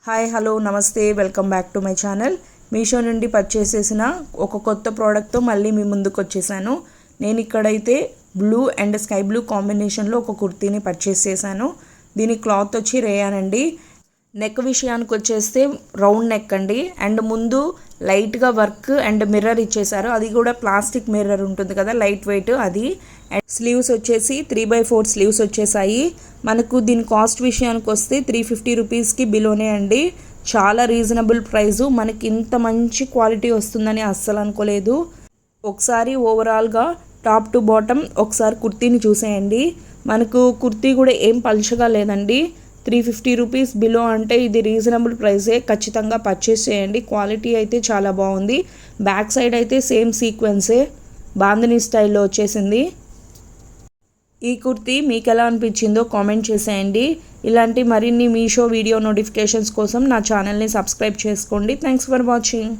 Hi hello నమస్తే welcome back to my channel. Meesho నుండి purchase చేసిన ఒక కొత్త ప్రోడక్ట్తో మళ్ళీ మీ ముందుకు వచ్చేసాను. నేను ఇక్కడైతే బ్లూ అండ్ స్కై బ్లూ కాంబినేషన్లో ఒక కుర్తీని పర్చేస్ చేశాను. దీని క్లాత్ వచ్చి రేయాన్ అండి. నెక్ విషయానికి వచ్చేస్తే రౌండ్ నెక్ అండి. అండ్ ముందు లైట్గా వర్క్ అండ్ మిర్రర్ ఇచ్చేసారు. అది కూడా ప్లాస్టిక్ మిర్రర్ ఉంటుంది కదా, లైట్ వెయిట్ అది. అండ్ స్లీవ్స్ వచ్చేసి 3/4 స్లీవ్స్ వచ్చేసాయి. మనకు దీని కాస్ట్ విషయానికి వస్తే 350 రూపీస్కి బిలోనే అండి. చాలా రీజనబుల్ ప్రైజు. మనకి ఇంత మంచి క్వాలిటీ వస్తుందని అస్సలు అనుకోలేదు. ఒకసారి ఓవరాల్గా టాప్ టు బాటమ్ ఒకసారి కుర్తీని చూసేయండి. మనకు కుర్తీ కూడా ఏం పలుచగా లేదండి. 350 రూపీస్ బిలో అంటే ఇది రీజనబుల్ ప్రైసే. ఖచ్చితంగా పర్చేస్ చేయండి. క్వాలిటీ అయితే చాలా బాగుంది. బ్యాక్ సైడ్ అయితే సేమ్ సీక్వెన్సే బాందిని స్టైల్లో వచ్చేసింది. ఈ కుర్తీ మీకు ఎలా అనిపించిందో కామెంట్ చేసేయండి. ఇలాంటి మరిన్ని మీషో వీడియో నోటిఫికేషన్స్ కోసం నా ఛానల్ని సబ్స్క్రైబ్ చేసుకోండి. Thanks for watching.